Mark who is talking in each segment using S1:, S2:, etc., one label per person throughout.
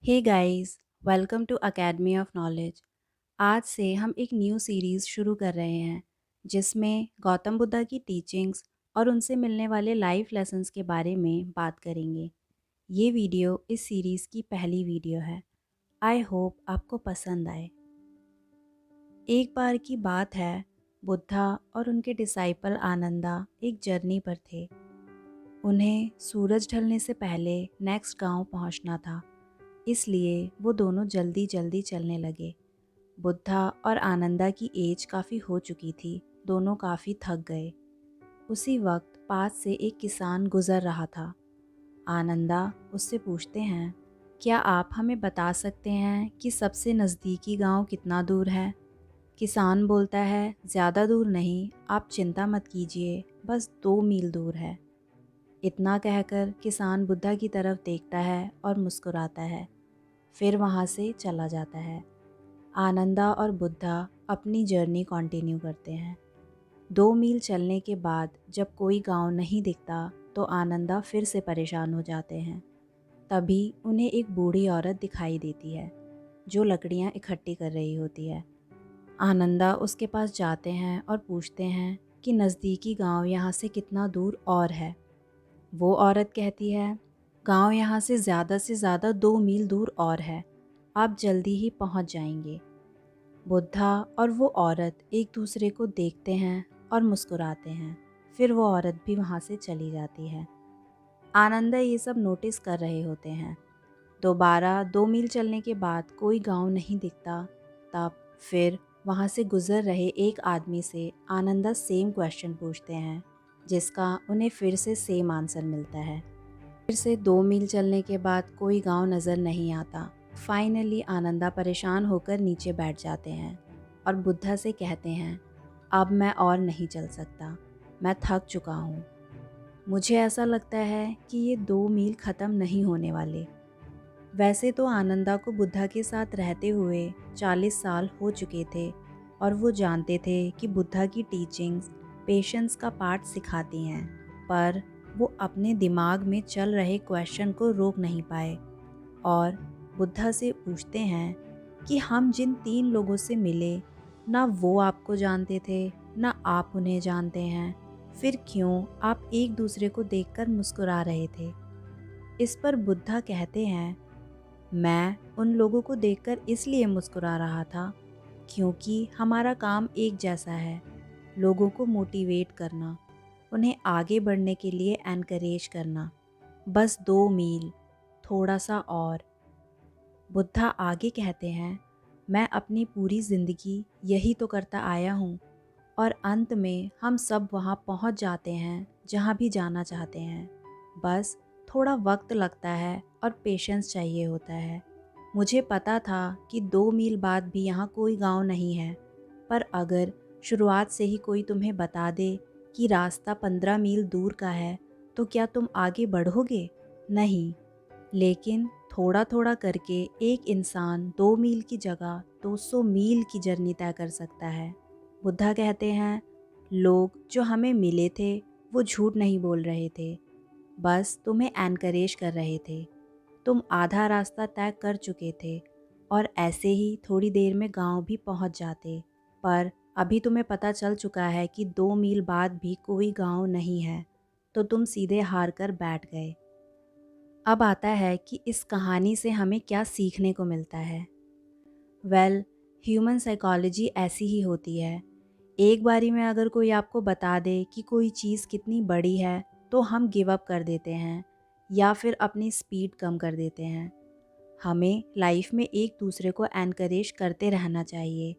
S1: Hey guys, welcome to academy of knowledge. आज से हम एक न्यू सीरीज़ शुरू कर रहे हैं जिसमें गौतम बुद्धा की टीचिंग्स और उनसे मिलने वाले लाइफ लेसन्स के बारे में बात करेंगे। ये वीडियो इस सीरीज़ की पहली वीडियो है। आई होप आपको पसंद आए। एक बार की बात है, बुद्धा और उनके डिसाइपल आनंदा एक जर्नी पर थे। उन्हें सूरज ढलने से पहले नेक्स्ट गांव पहुंचना था, इसलिए वो दोनों जल्दी जल्दी चलने लगे। बुद्धा और आनंदा की एज काफ़ी हो चुकी थी, दोनों काफ़ी थक गए। उसी वक्त पास से एक किसान गुजर रहा था। आनंदा उससे पूछते हैं, क्या आप हमें बता सकते हैं कि सबसे नज़दीकी गांव कितना दूर है? किसान बोलता है, ज़्यादा दूर नहीं, आप चिंता मत कीजिए, बस 2 मील दूर है। इतना कहकर किसान बुद्धा की तरफ देखता है और मुस्कुराता है, फिर वहाँ से चला जाता है। आनंदा और बुद्धा अपनी जर्नी कंटिन्यू करते हैं। 2 मील चलने के बाद जब कोई गांव नहीं दिखता तो आनंदा फिर से परेशान हो जाते हैं। तभी उन्हें एक बूढ़ी औरत दिखाई देती है जो लकड़ियाँ इकट्ठी कर रही होती है। आनंदा उसके पास जाते हैं और पूछते हैं कि नज़दीकी गांव यहाँ से कितना दूर और है। वो औरत कहती है, गांव यहाँ से ज़्यादा 2 मील दूर और है, आप जल्दी ही पहुँच जाएंगे। बुद्धा और वो औरत एक दूसरे को देखते हैं और मुस्कुराते हैं, फिर वो औरत भी वहाँ से चली जाती है। आनंदा ये सब नोटिस कर रहे होते हैं। दोबारा 2 मील चलने के बाद कोई गांव नहीं दिखता। तब फिर वहाँ से गुजर रहे एक आदमी से आनंदा सेम क्वेश्चन पूछते हैं, जिसका उन्हें फिर से सेम आंसर मिलता है। फिर से 2 मील चलने के बाद कोई गांव नज़र नहीं आता। फाइनली आनंदा परेशान होकर नीचे बैठ जाते हैं और बुद्धा से कहते हैं, अब मैं और नहीं चल सकता, मैं थक चुका हूँ। मुझे ऐसा लगता है कि ये 2 मील ख़त्म नहीं होने वाले। वैसे तो आनंदा को बुद्धा के साथ रहते हुए 40 साल हो चुके थे और वो जानते थे कि बुद्धा की टीचिंग्स पेशेंस का पाठ सिखाती हैं, पर वो अपने दिमाग में चल रहे क्वेश्चन को रोक नहीं पाए और बुद्धा से पूछते हैं कि हम जिन 3 लोगों से मिले, ना वो आपको जानते थे ना आप उन्हें जानते हैं, फिर क्यों आप एक दूसरे को देखकर मुस्कुरा रहे थे? इस पर बुद्धा कहते हैं, मैं उन लोगों को देखकर इसलिए मुस्कुरा रहा था क्योंकि हमारा काम एक जैसा है, लोगों को मोटिवेट करना, उन्हें आगे बढ़ने के लिए एनकरेज करना। बस 2 मील, थोड़ा सा और। बुद्धा आगे कहते हैं, मैं अपनी पूरी ज़िंदगी यही तो करता आया हूँ और अंत में हम सब वहाँ पहुँच जाते हैं जहाँ भी जाना चाहते हैं। बस थोड़ा वक्त लगता है और पेशेंस चाहिए होता है। मुझे पता था कि 2 मील बाद भी यहाँ कोई गांव नहीं है, पर अगर शुरुआत से ही कोई तुम्हें बता दे कि रास्ता 15 मील दूर का है, तो क्या तुम आगे बढ़ोगे? नहीं। लेकिन थोड़ा थोड़ा करके एक इंसान 2 मील की जगह 200 मील की जर्नी तय कर सकता है। बुद्धा कहते हैं, लोग जो हमें मिले थे वो झूठ नहीं बोल रहे थे, बस तुम्हें एनकरेज कर रहे थे। तुम आधा रास्ता तय कर चुके थे और ऐसे ही थोड़ी देर में गांव भी पहुंच जाते, पर अभी तुम्हें पता चल चुका है कि 2 मील बाद भी कोई गांव नहीं है, तो तुम सीधे हार कर बैठ गए। अब आता है कि इस कहानी से हमें क्या सीखने को मिलता है। ह्यूमन साइकोलॉजी ऐसी ही होती है। एक बारी में अगर कोई आपको बता दे कि कोई चीज़ कितनी बड़ी है, तो हम गिव अप कर देते हैं या फिर अपनी स्पीड कम कर देते हैं। हमें लाइफ में एक दूसरे को एनकरेज करते रहना चाहिए,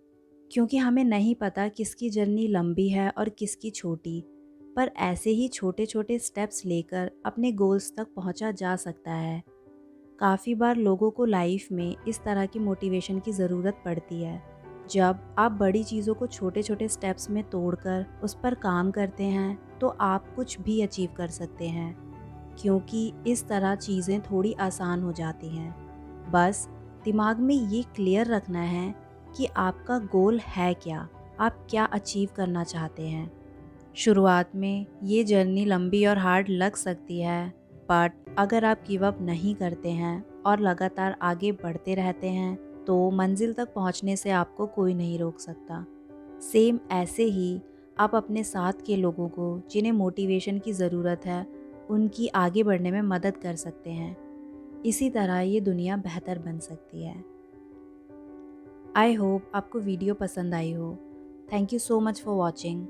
S1: क्योंकि हमें नहीं पता किसकी जर्नी लंबी है और किसकी छोटी, पर ऐसे ही छोटे छोटे स्टेप्स लेकर अपने गोल्स तक पहुंचा जा सकता है। काफ़ी बार लोगों को लाइफ में इस तरह की मोटिवेशन की ज़रूरत पड़ती है। जब आप बड़ी चीज़ों को छोटे छोटे स्टेप्स में तोड़कर उस पर काम करते हैं, तो आप कुछ भी अचीव कर सकते हैं, क्योंकि इस तरह चीज़ें थोड़ी आसान हो जाती हैं। बस दिमाग में ये क्लियर रखना है कि आपका गोल है क्या, आप क्या अचीव करना चाहते हैं। शुरुआत में ये जर्नी लंबी और हार्ड लग सकती है, बट अगर आप गिव अप नहीं करते हैं और लगातार आगे बढ़ते रहते हैं तो मंजिल तक पहुंचने से आपको कोई नहीं रोक सकता। सेम ऐसे ही आप अपने साथ के लोगों को जिन्हें मोटिवेशन की ज़रूरत है उनकी आगे बढ़ने में मदद कर सकते हैं। इसी तरह ये दुनिया बेहतर बन सकती है। आई होप आपको वीडियो पसंद आई हो। Thank you so much for watching.